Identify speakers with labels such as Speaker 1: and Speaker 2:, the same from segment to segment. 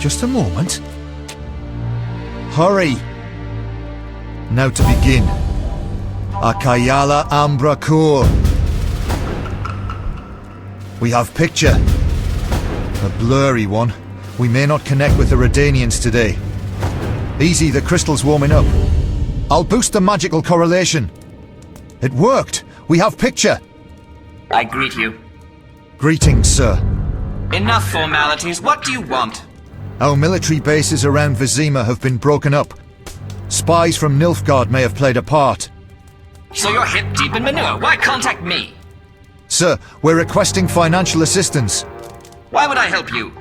Speaker 1: Just a moment. Hurry! Now to begin. Akayala Ambra Kur. We have picture. A blurry one. We may not connect with the Redanians today. Easy, the crystal's warming up. I'll boost the magical correlation. It worked! We have picture!
Speaker 2: I greet you.
Speaker 1: Greetings, sir.
Speaker 2: Enough formalities. What do you want?
Speaker 1: Our military bases around Vizima have been broken up. Spies from Nilfgaard may have played a part.
Speaker 2: So you're hip deep in manure. Why contact me?
Speaker 1: Sir, we're requesting financial assistance.
Speaker 2: Why would I help you?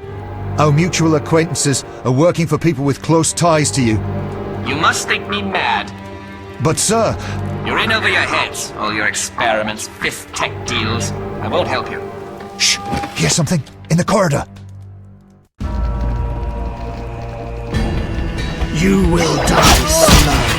Speaker 1: Our mutual acquaintances are working for people with close ties to you.
Speaker 2: You must think me mad.
Speaker 1: But sir...
Speaker 2: You're in over your heads. All your experiments, fifth tech deals. I won't help you.
Speaker 1: Shh! Hear something? In the corridor!
Speaker 3: You will die slow.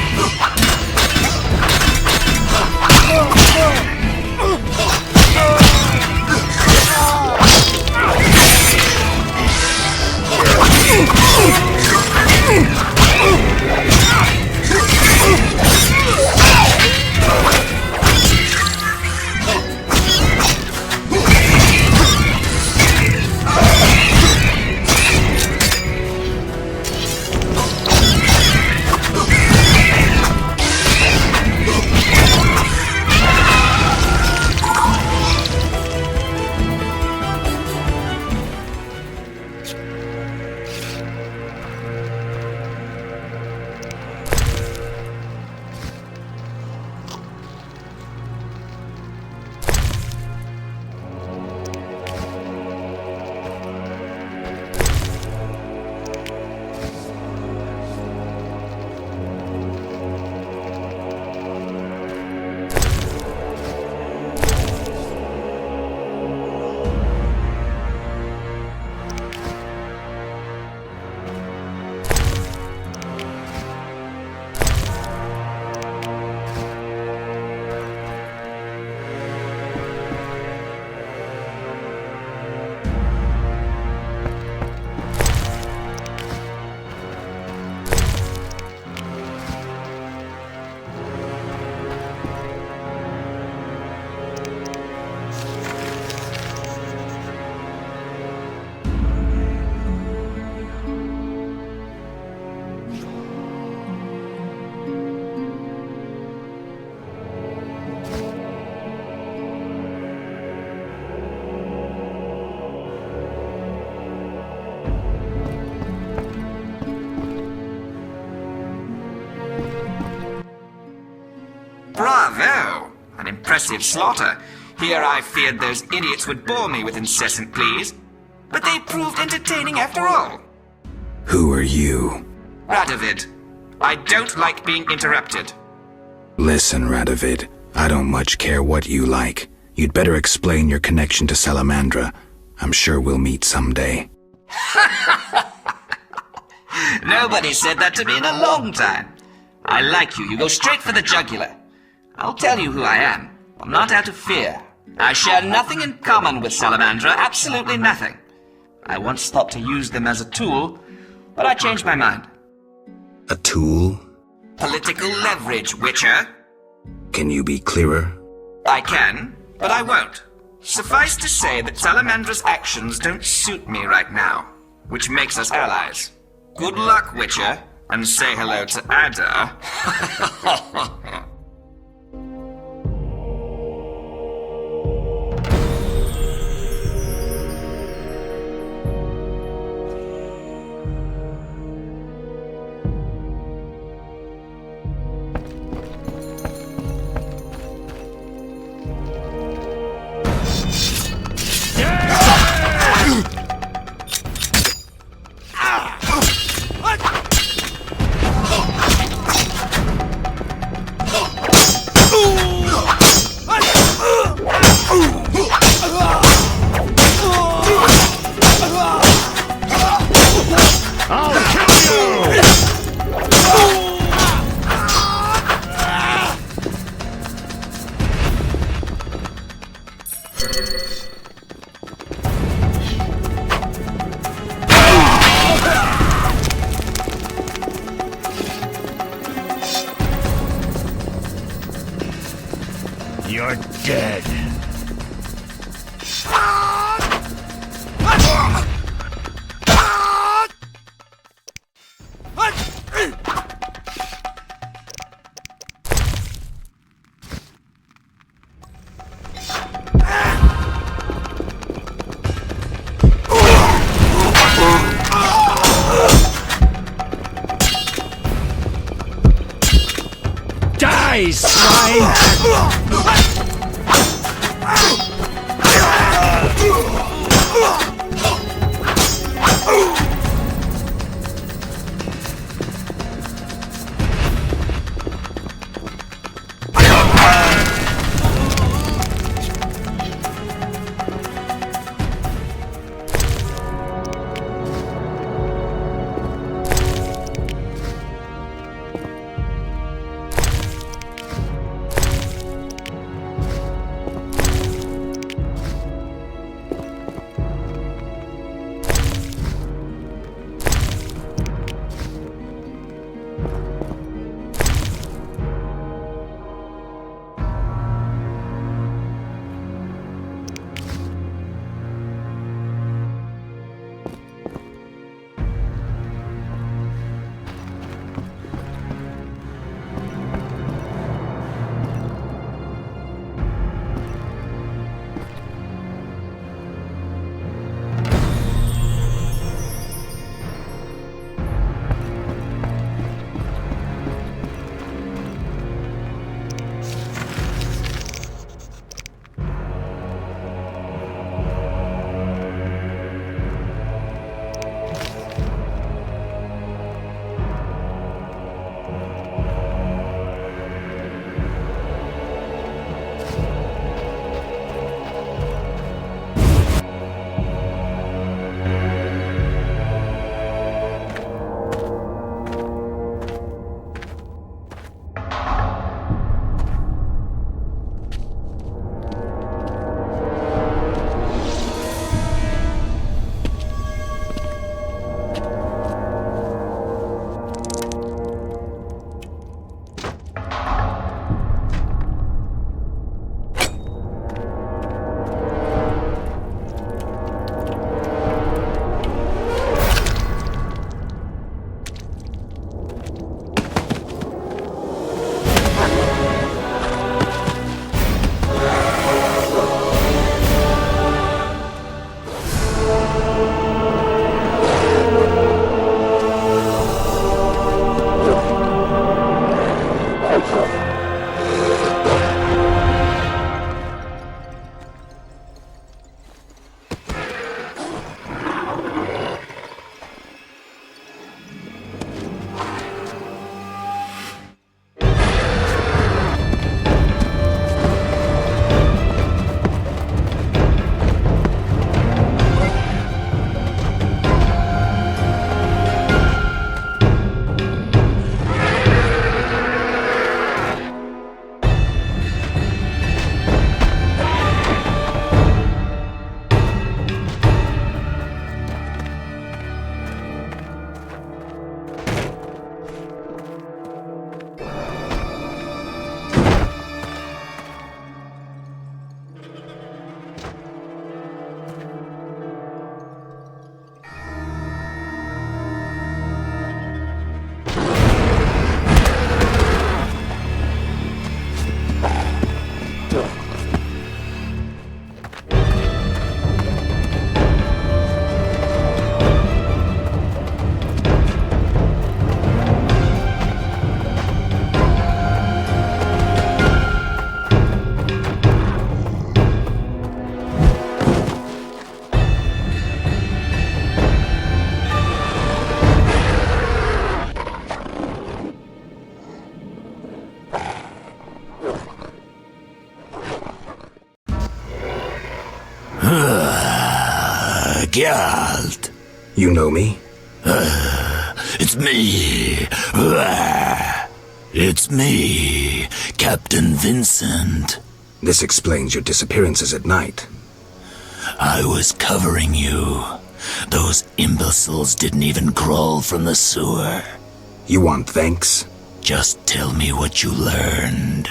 Speaker 2: Bravo! An impressive slaughter. Here I feared those idiots would bore me with incessant pleas. But they proved entertaining after all.
Speaker 4: Who are you?
Speaker 2: Radovid. I don't like being interrupted.
Speaker 4: Listen, Radovid. I don't much care what you like. You'd better explain your connection to Salamandra. I'm sure we'll meet someday.
Speaker 2: Nobody said that to me in a long time. I like you. You go straight for the jugular. I'll tell you who I am. I'm not out of fear. I share nothing in common with Salamandra, absolutely nothing. I once thought to use them as a tool, but I changed my mind.
Speaker 4: A tool?
Speaker 2: Political leverage, Witcher.
Speaker 4: Can you be clearer?
Speaker 2: I can, but I won't. Suffice to say that Salamandra's actions don't suit me right now, which makes us allies. Good luck, Witcher, and say hello to Ada.
Speaker 3: dead. Die, swine!
Speaker 4: Geralt. You know me?
Speaker 3: It's me. It's me, Captain Vincent.
Speaker 4: This explains your disappearances at night.
Speaker 3: I was covering you. Those imbeciles didn't even crawl from the sewer.
Speaker 4: You want thanks?
Speaker 3: Just tell me what you learned.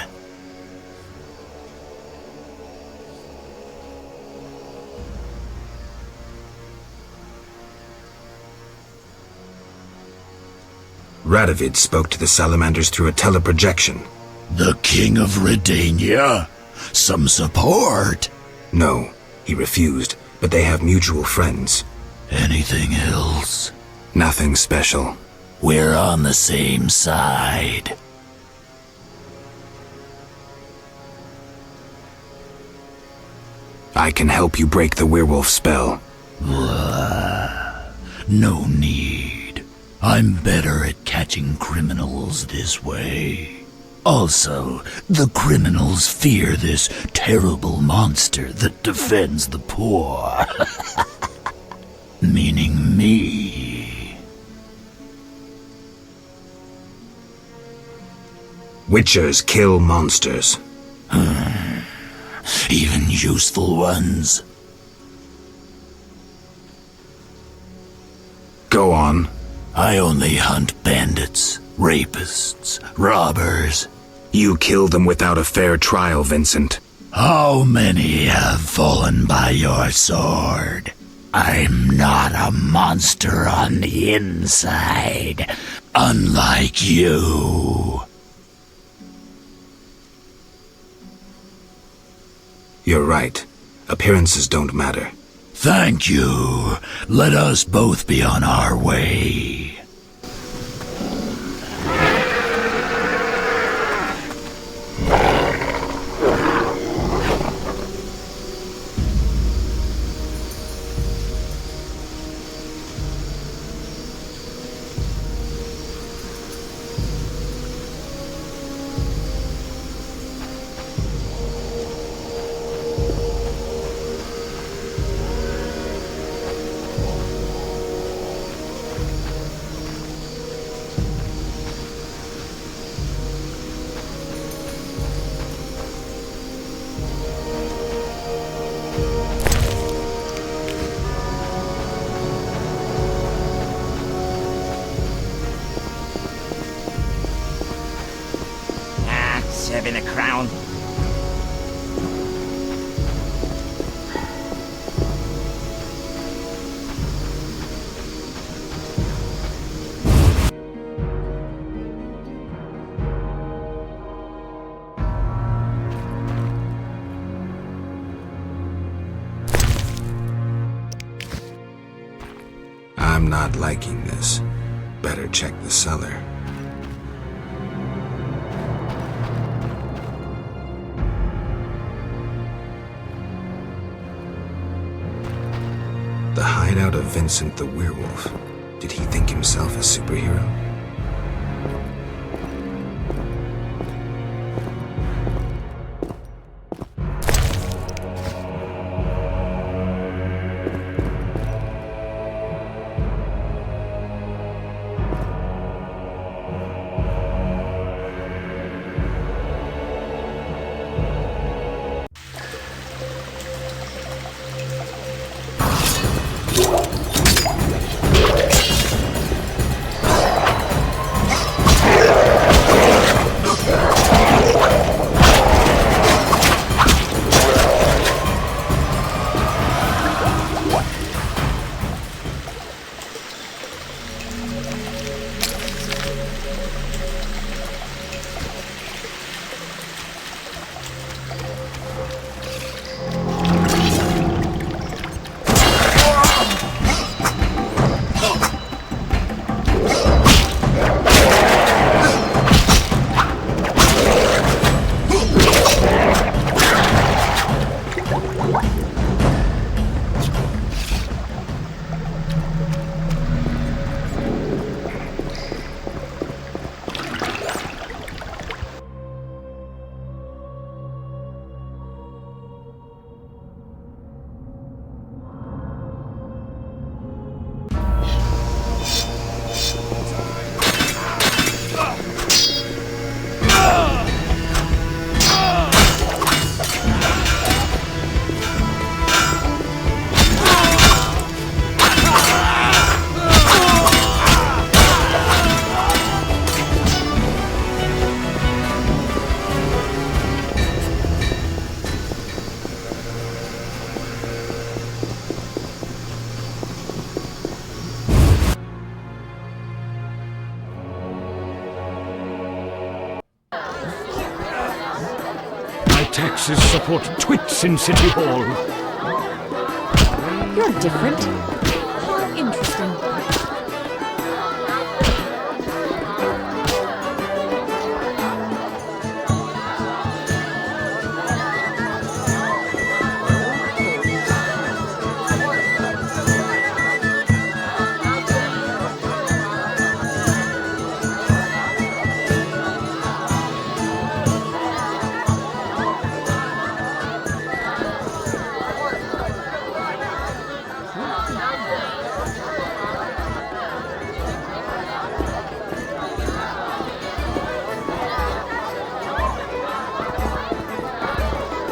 Speaker 4: Radovid spoke to the Salamanders through a teleprojection.
Speaker 3: The King of Redania? Some support?
Speaker 4: No, he refused, but they have mutual friends.
Speaker 3: Anything else?
Speaker 4: Nothing special.
Speaker 3: We're on the same side.
Speaker 4: I can help you break the werewolf spell.
Speaker 3: No need. I'm better at catching criminals this way. Also, the criminals fear this terrible monster that defends the poor. Meaning me.
Speaker 4: Witchers kill monsters.
Speaker 3: Even useful ones.
Speaker 4: Go on.
Speaker 3: I only hunt bandits, rapists, robbers.
Speaker 4: You kill them without a fair trial, Vincent.
Speaker 3: How many have fallen by your sword? I'm not a monster on the inside, unlike you.
Speaker 4: You're right. Appearances don't matter.
Speaker 3: Thank you. Let us both be on our way.
Speaker 2: Serving a crown.
Speaker 4: I'm not liking this. Better check the cellar. The hideout of Vincent the Werewolf. Did he think himself a superhero?
Speaker 5: taxes support twits in City Hall.
Speaker 6: You're different. How interesting.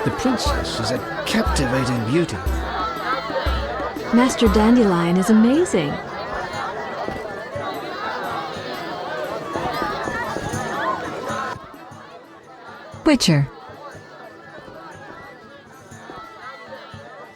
Speaker 7: The princess is a captivating beauty.
Speaker 6: Master Dandelion is amazing. Witcher.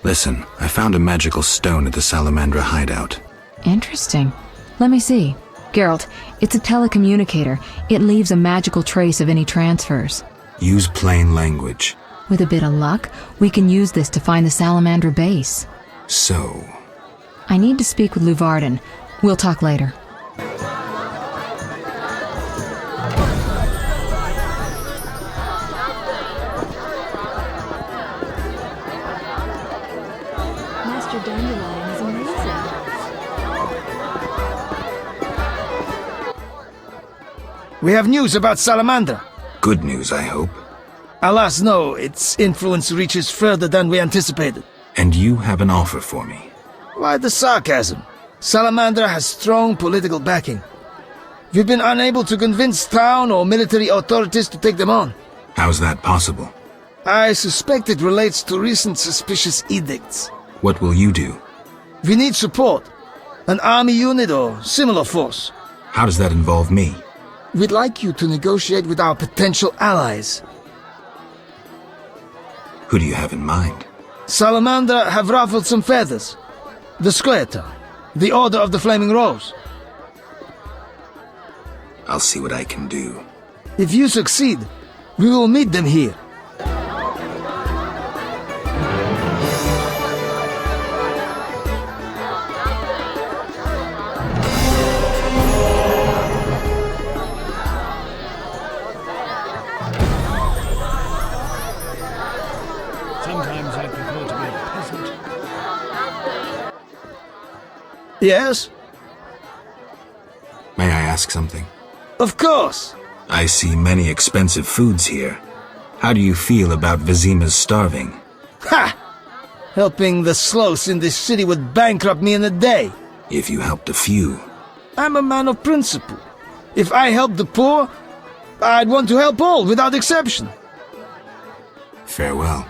Speaker 4: Listen, I found a magical stone at the Salamander hideout.
Speaker 6: Interesting. Let me see. Geralt, it's a telecommunicator. It leaves a magical trace of any transfers.
Speaker 4: Use plain language.
Speaker 6: With a bit of luck, we can use this to find the Salamander base.
Speaker 4: So,
Speaker 6: I need to speak with Luvarden. We'll talk later. Master Dandelion is amazing.
Speaker 7: We have news about Salamander.
Speaker 4: good news, I hope.
Speaker 7: Alas, no. Its influence reaches further than we anticipated.
Speaker 4: And you have an offer for me.
Speaker 7: Why the sarcasm? Salamander has strong political backing. We've been unable to convince town or military authorities to take them on.
Speaker 4: How's that possible?
Speaker 7: I suspect it relates to recent suspicious edicts.
Speaker 4: What will you do?
Speaker 7: We need support. An army unit or similar force.
Speaker 4: How does that involve me?
Speaker 7: We'd like you to negotiate with our potential allies.
Speaker 4: Who do you have in mind?
Speaker 7: Salamander have ruffled some feathers. The Squareton, the Order of the Flaming Rose.
Speaker 4: I'll see what I can do.
Speaker 7: If you succeed, we will meet them here.
Speaker 5: Sometimes I prefer to be a peasant.
Speaker 7: Yes?
Speaker 4: May I ask something?
Speaker 7: Of course.
Speaker 4: I see many expensive foods here. How do you feel about Vizima's starving?
Speaker 7: Ha! Helping the sloths in this city would bankrupt me in a day.
Speaker 4: If you helped a few.
Speaker 7: I'm a man of principle. If I help the poor, I'd want to help all without exception.
Speaker 4: Farewell.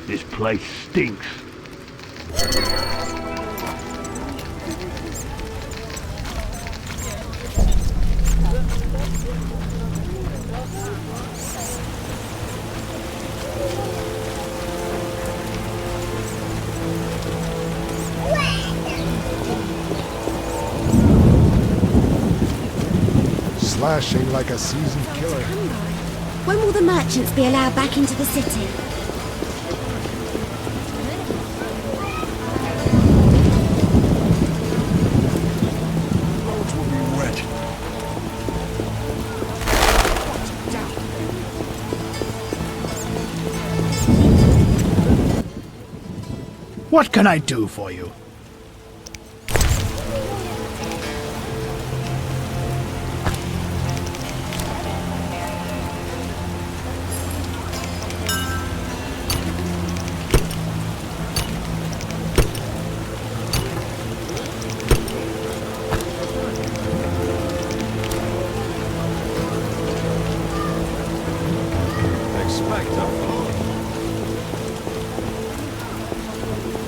Speaker 5: This place stinks.
Speaker 8: Slashing like a seasoned killer.
Speaker 9: When will the merchants be allowed back into the city?
Speaker 8: Roads will be wet.
Speaker 5: What can I do for you?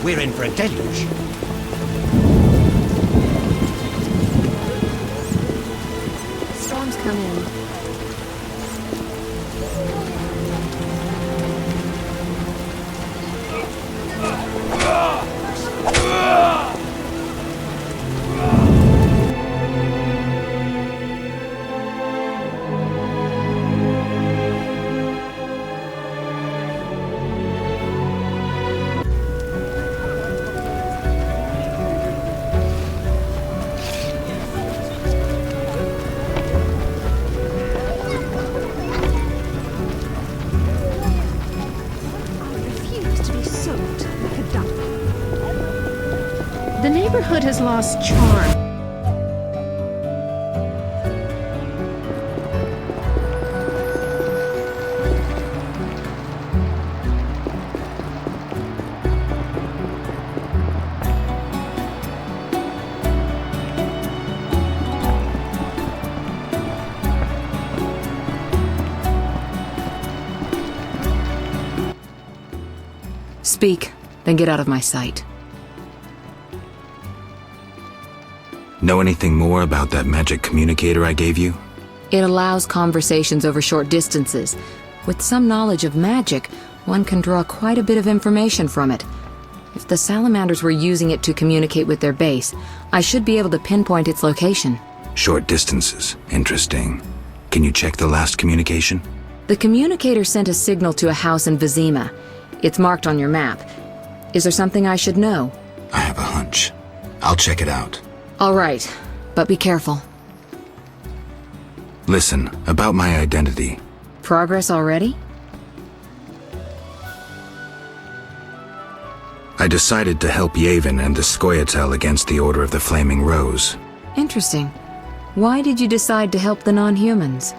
Speaker 10: We're in for a deluge.
Speaker 6: Storm's coming.
Speaker 11: The neighborhood has lost charm.
Speaker 6: Speak, then get out of my sight.
Speaker 4: Know anything more about that magic communicator I gave you?
Speaker 6: It allows conversations over short distances. With some knowledge of magic, one can draw quite a bit of information from it. If the Salamanders were using it to communicate with their base, I should be able to pinpoint its location.
Speaker 4: Short distances. Interesting. Can you check the last communication?
Speaker 6: The communicator sent a signal to a house in Vizima. It's marked on your map. Is there something I should know?
Speaker 4: I have a hunch. I'll check it out.
Speaker 6: All right, but be careful.
Speaker 4: Listen, about my identity.
Speaker 6: Progress already?
Speaker 4: I decided to help Yavin and the Scoia'tael against the Order of the Flaming Rose.
Speaker 6: Interesting. Why did you decide to help the non-humans?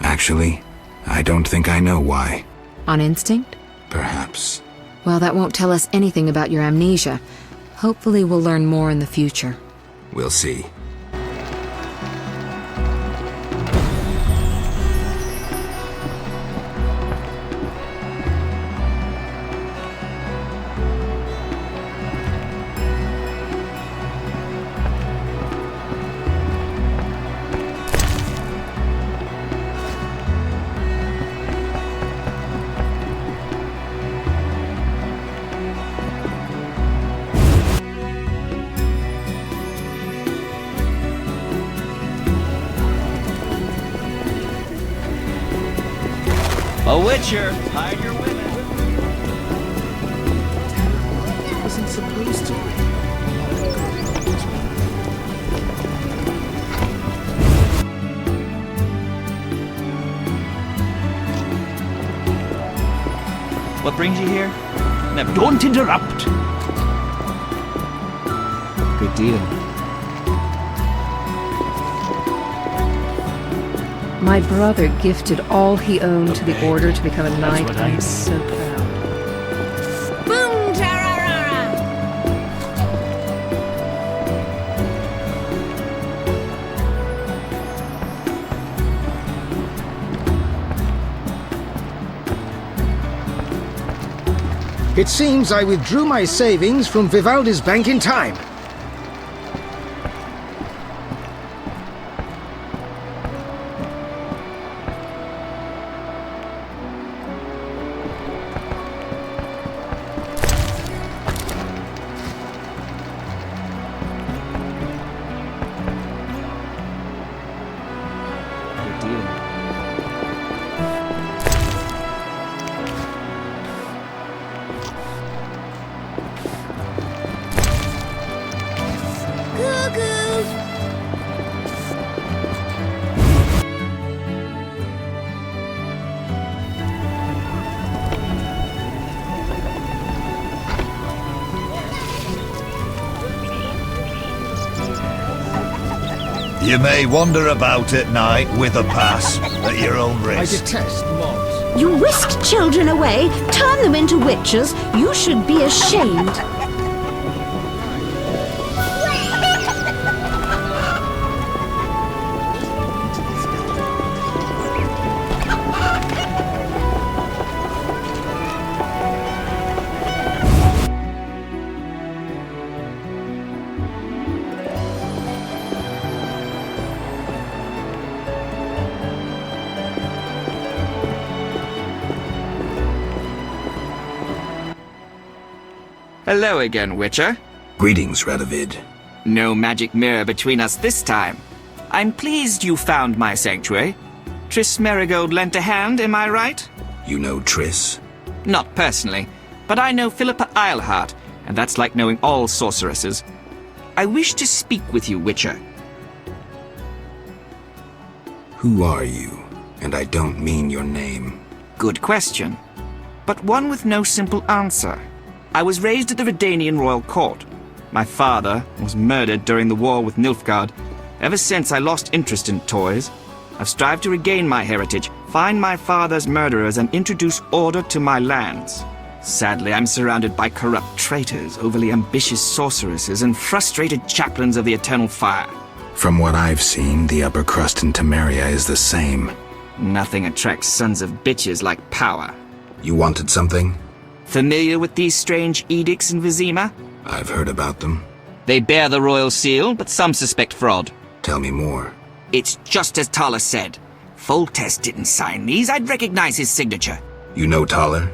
Speaker 4: Actually, I don't think I know why.
Speaker 6: On instinct?
Speaker 4: Perhaps.
Speaker 6: Well, that won't tell us anything about your amnesia. Hopefully we'll learn more in the future.
Speaker 4: We'll see.
Speaker 2: A witcher! Hide your women!
Speaker 5: Wasn't supposed to.
Speaker 2: What brings you here? Never.
Speaker 5: Don't interrupt!
Speaker 2: Good deal.
Speaker 11: My brother gifted all he owned to the Order to become a knight. I am so proud.
Speaker 9: Boom, tararara!
Speaker 7: It seems I withdrew my savings from Vivaldi's bank in time.
Speaker 1: You may wander about at night with a pass at your own
Speaker 7: I
Speaker 1: risk.
Speaker 7: detest mobs.
Speaker 9: You whisked children away, turn them into witches. You should be ashamed.
Speaker 2: Hello again, Witcher.
Speaker 4: Greetings, Radovid.
Speaker 2: No magic mirror between us this time. I'm pleased you found my sanctuary. Triss Merigold lent a hand, am I right?
Speaker 4: You know Triss?
Speaker 2: Not personally, but I know Philippa Eilhart, and that's like knowing all sorceresses. I wish to speak with you, Witcher.
Speaker 4: Who are you? And I don't mean your name.
Speaker 2: Good question, but one with no simple answer. I was raised at the Redanian royal court. My father was murdered during the war with Nilfgaard. Ever since I lost interest in toys, I've strived to regain my heritage, find my father's murderers, and introduce order to my lands. Sadly, I'm surrounded by corrupt traitors, overly ambitious sorceresses, and frustrated chaplains of the Eternal Fire.
Speaker 4: From what I've seen, the upper crust in Temeria is the same.
Speaker 2: Nothing attracts sons of bitches like power.
Speaker 4: You wanted something?
Speaker 2: Familiar with these strange edicts in Vizima?
Speaker 4: I've heard about them.
Speaker 2: They bear the royal seal, but some suspect fraud.
Speaker 4: Tell me more.
Speaker 2: It's just as Thaler said. Foltest didn't sign these. I'd recognize his signature.
Speaker 4: You know Thaler?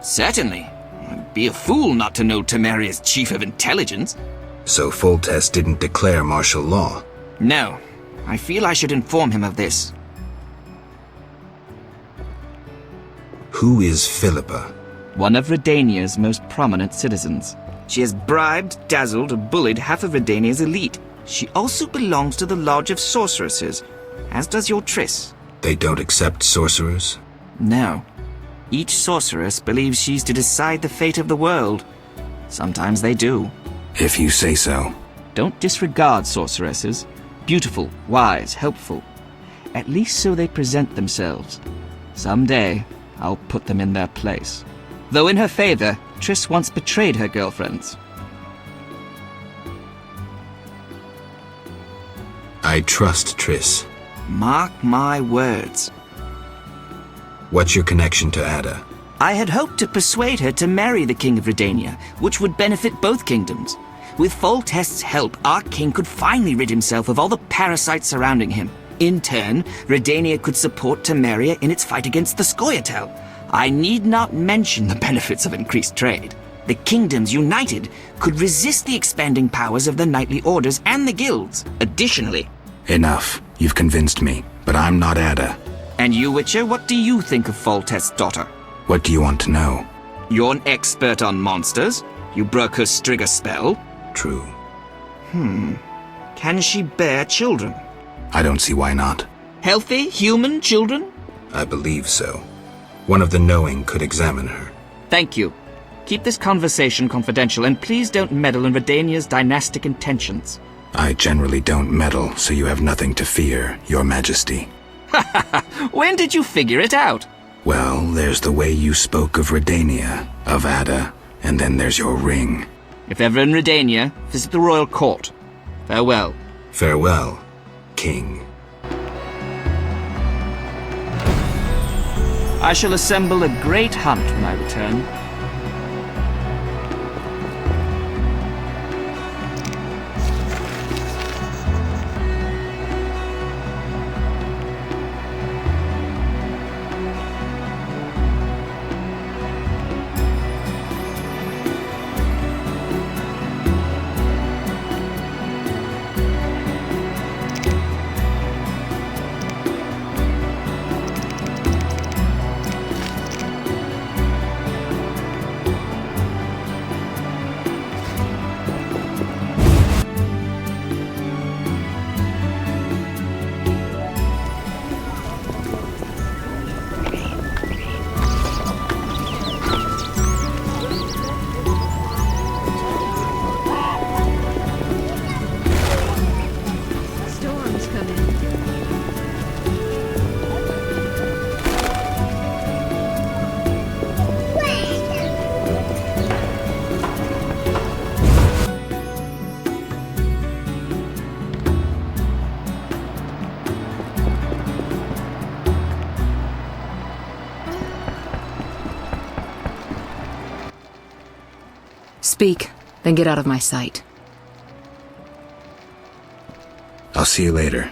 Speaker 2: Certainly. I'd be a fool not to know Temeria's chief of intelligence.
Speaker 4: So Foltest didn't declare martial law?
Speaker 2: No. I feel I should inform him of this.
Speaker 4: Who is Philippa?
Speaker 2: One of Redania's most prominent citizens. She has bribed, dazzled, or bullied half of Redania's elite. She also belongs to the Lodge of Sorceresses, as does your Triss.
Speaker 4: They don't accept sorcerers?
Speaker 2: No. Each sorceress believes she's to decide the fate of the world. Sometimes they do.
Speaker 4: If you say so.
Speaker 2: Don't disregard sorceresses. Beautiful, wise, helpful. At least so they present themselves. Someday, I'll put them in their place. Though in her favor, Triss once betrayed her girlfriends.
Speaker 4: I trust Triss.
Speaker 2: Mark my words.
Speaker 4: What's your connection to Ada?
Speaker 2: I had hoped to persuade her to marry the King of Redania, which would benefit both kingdoms. With Foltest's help, our king could finally rid himself of all the parasites surrounding him. In turn, Redania could support Temeria in its fight against the Scoia'tael. I need not mention the benefits of increased trade. The kingdoms united could resist the expanding powers of the knightly orders and the guilds. Additionally...
Speaker 4: Enough. You've convinced me, but I'm not Ada.
Speaker 2: And you, Witcher, what do you think of Foltest's daughter?
Speaker 4: What do you want to know?
Speaker 2: You're an expert on monsters. You broke her Strigger spell.
Speaker 4: True.
Speaker 2: Can she bear children?
Speaker 4: I don't see why not.
Speaker 2: Healthy, human children?
Speaker 4: I believe so. One of the knowing could examine her.
Speaker 2: Thank you. Keep this conversation confidential, and please don't meddle in Redania's dynastic intentions.
Speaker 4: I generally don't meddle, so you have nothing to fear, Your Majesty.
Speaker 2: When did you figure it out?
Speaker 4: Well, there's the way you spoke of Redania, of Ada, and then there's your ring.
Speaker 2: If ever in Redania, visit the royal court. Farewell.
Speaker 4: Farewell, King.
Speaker 2: I shall assemble a great hunt when I return.
Speaker 11: Storms coming.
Speaker 6: Speak, then get out of my sight.
Speaker 4: I'll see you later.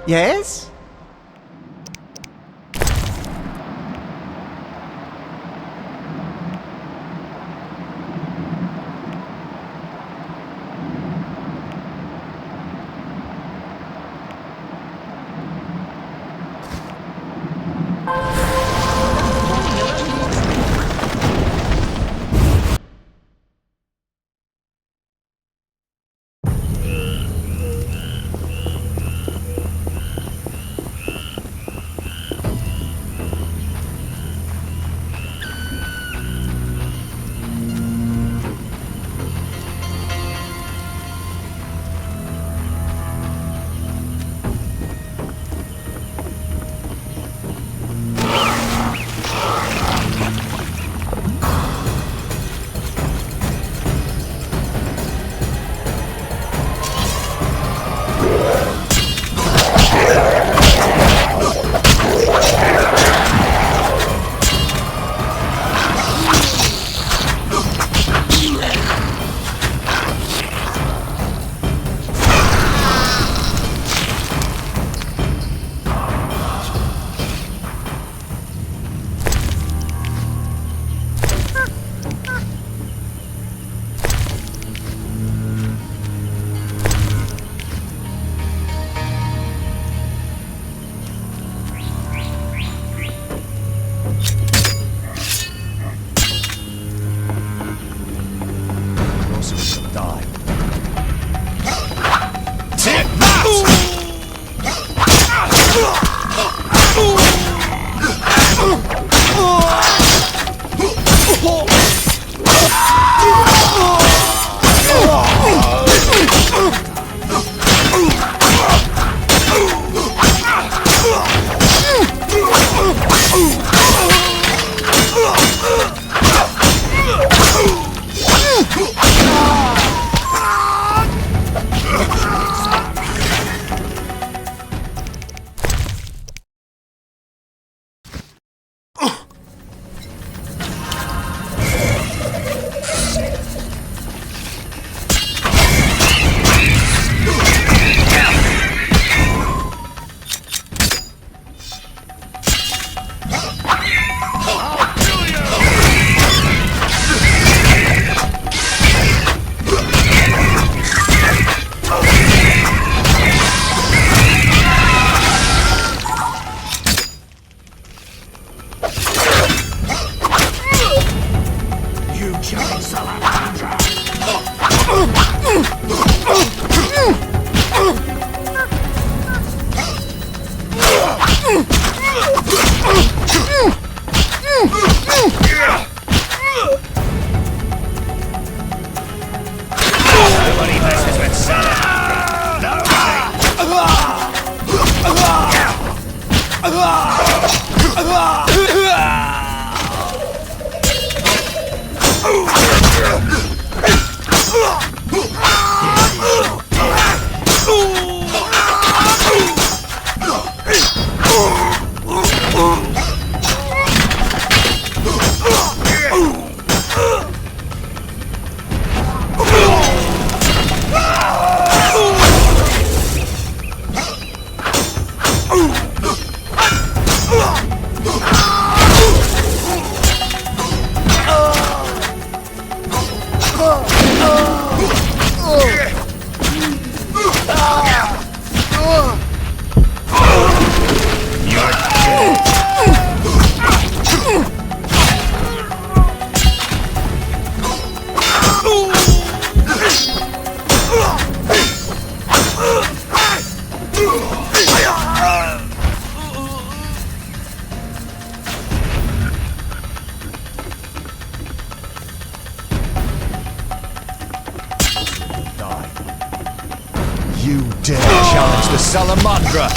Speaker 10: Yes?
Speaker 3: Nobody messes with Salamander.
Speaker 1: You dare challenge the Salamander!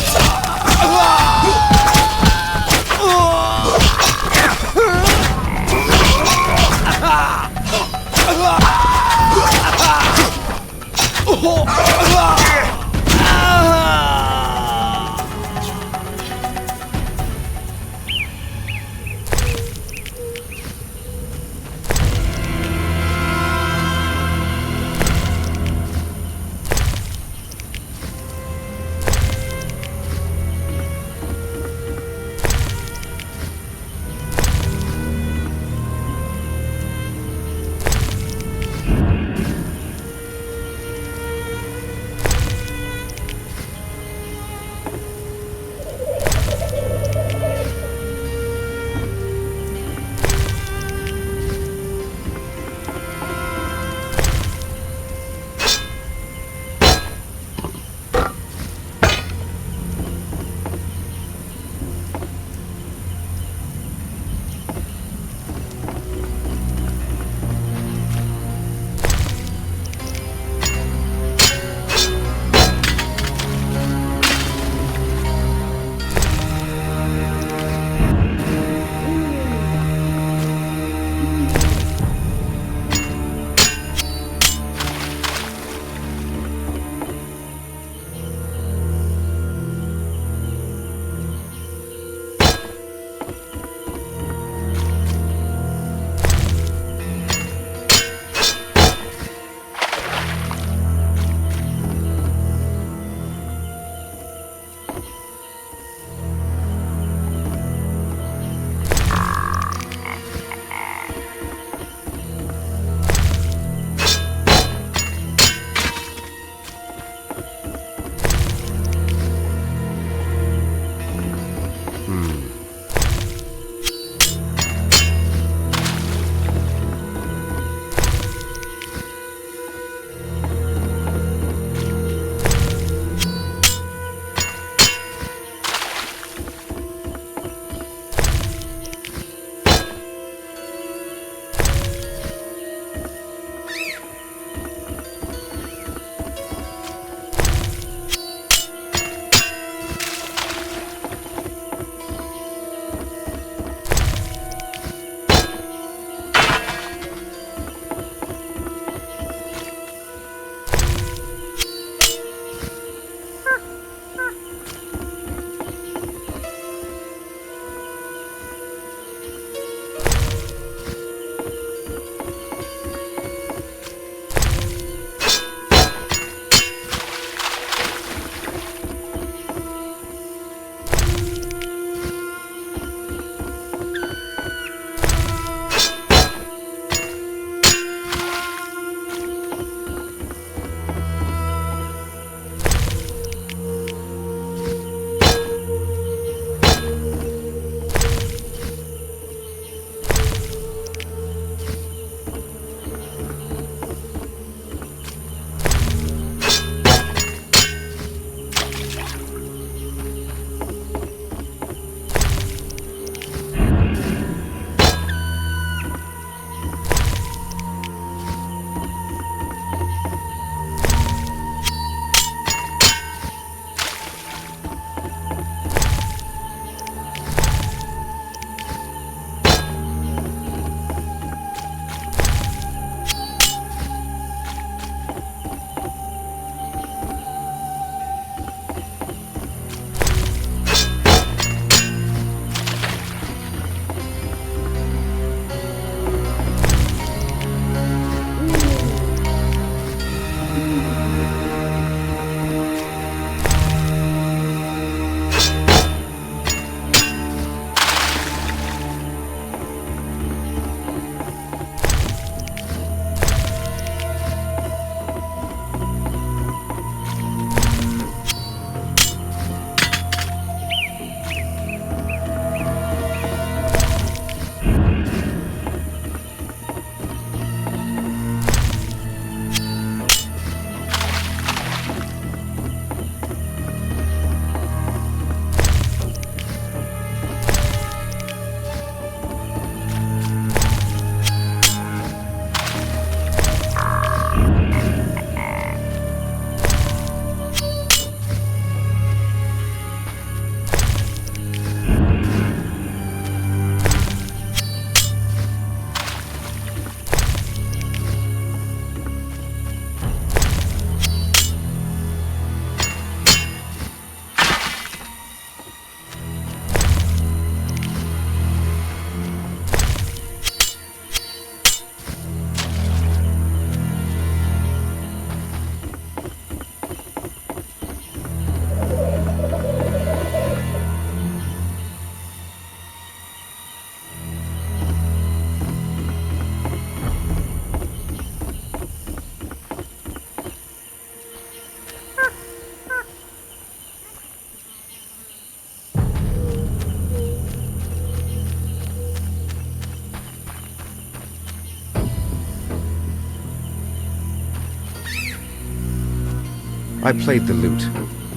Speaker 12: I played the lute,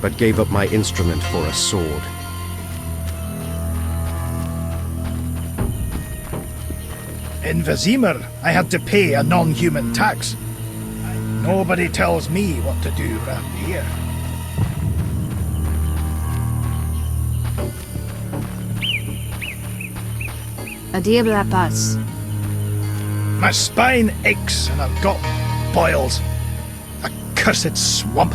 Speaker 12: but gave up my instrument for a sword.
Speaker 5: In Vizima, I had to pay a non-human tax. Nobody tells me what to do around here.
Speaker 9: A diable that pass.
Speaker 5: My spine aches and I've got boils. A cursed swamp.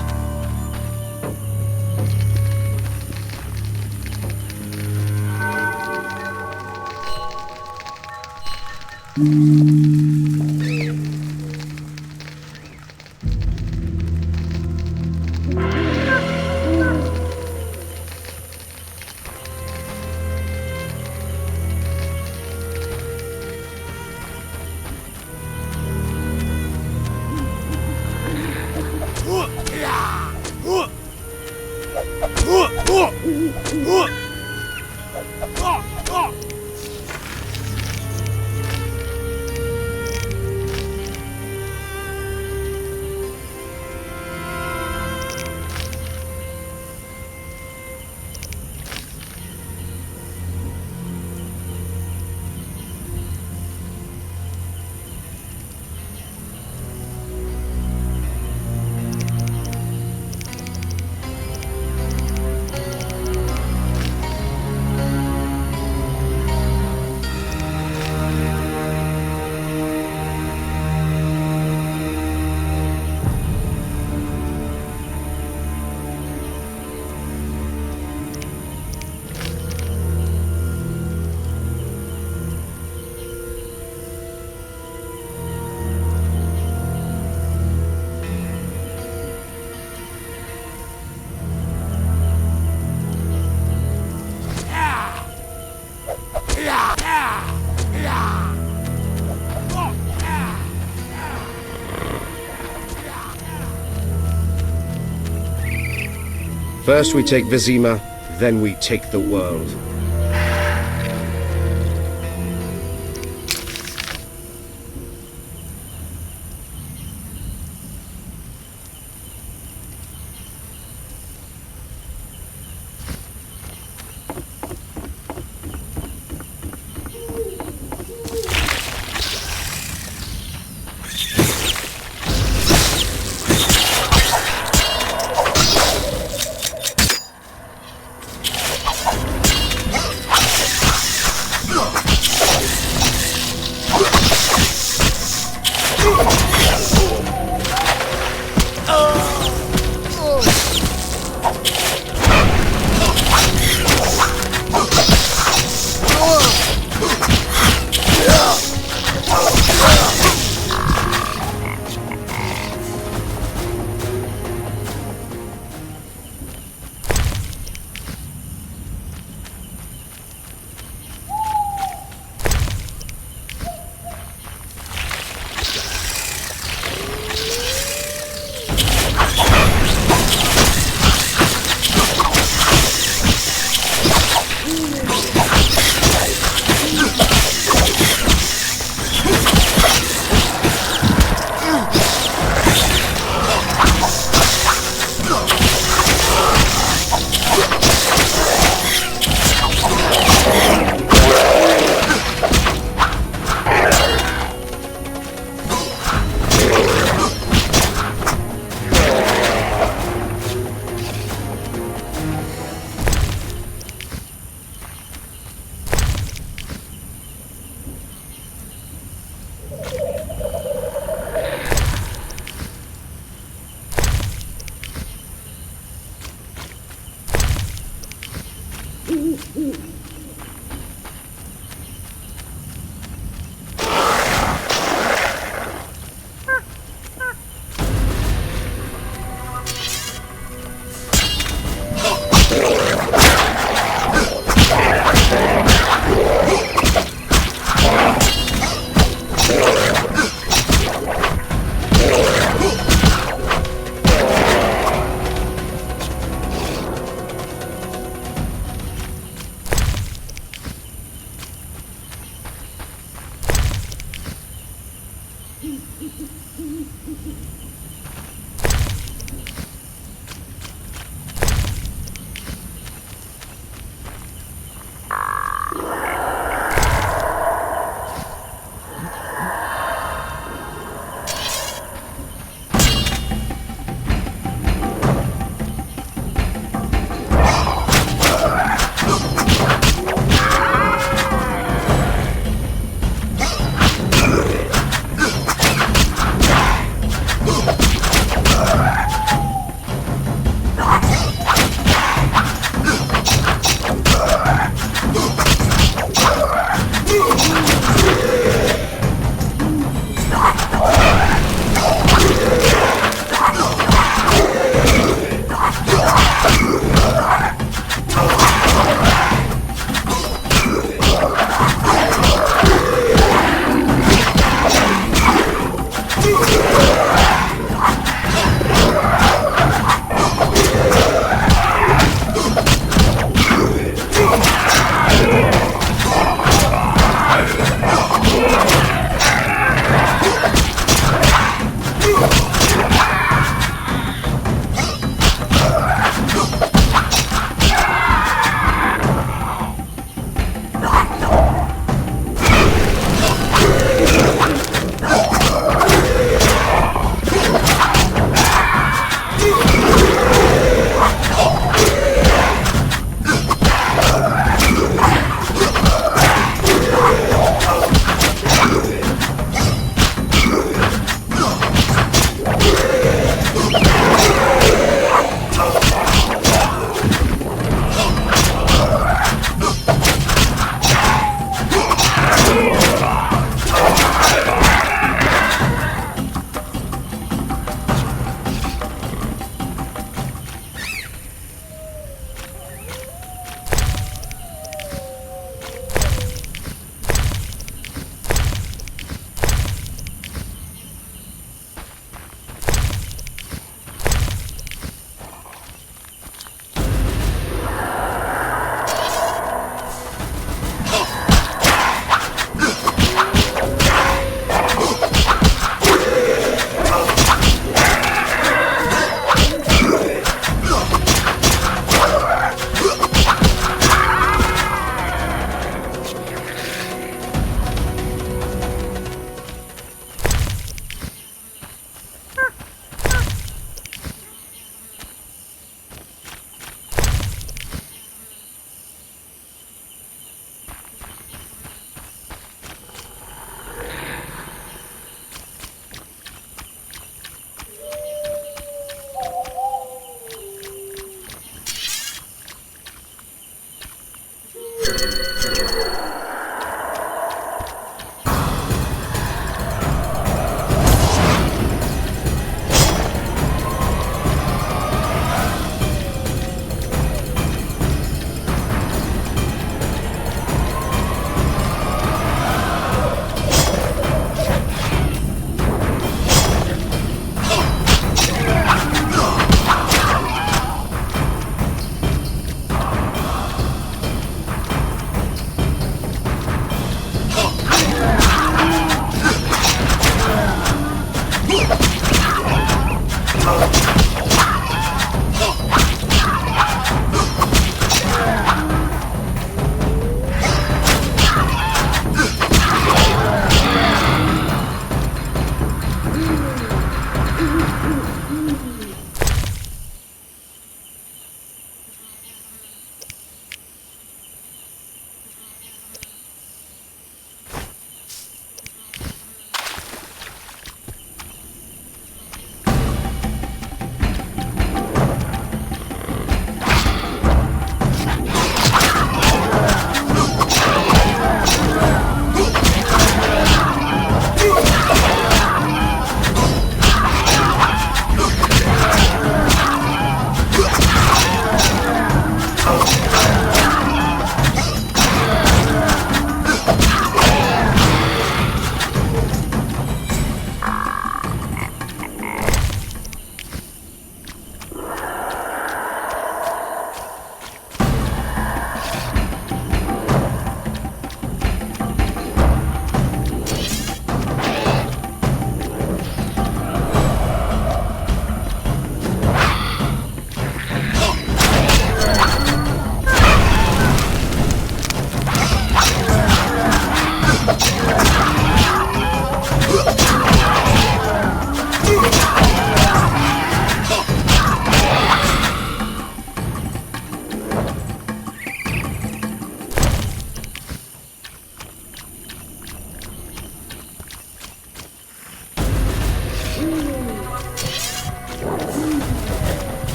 Speaker 12: First we take Vizima, then we take the world.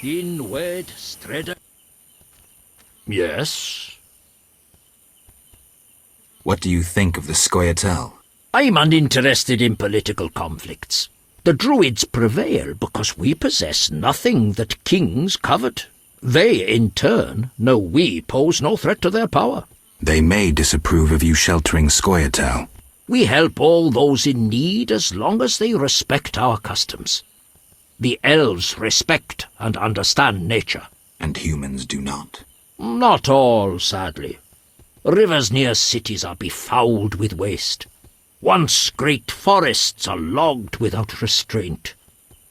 Speaker 3: Inward, Streda. Yes?
Speaker 4: What do you think of the Scoia'tael?
Speaker 3: I'm uninterested in political conflicts. The Druids prevail because we possess nothing that kings covet. They, in turn, know we pose no threat to their power.
Speaker 4: They may disapprove of you sheltering Scoia'tael.
Speaker 3: We help all those in need as long as they respect our customs. The elves respect and understand nature.
Speaker 4: And humans do not.
Speaker 3: Not all, sadly. Rivers near cities are befouled with waste. Once great forests are logged without restraint.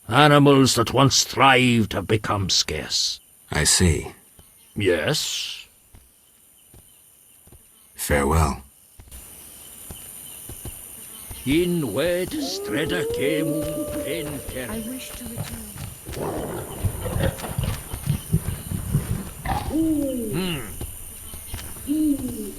Speaker 3: Animals that once thrived have become scarce.
Speaker 4: I see.
Speaker 3: Yes?
Speaker 4: Farewell.
Speaker 3: Inwed streda cemu enter.
Speaker 11: I wish to return.
Speaker 3: Hmm.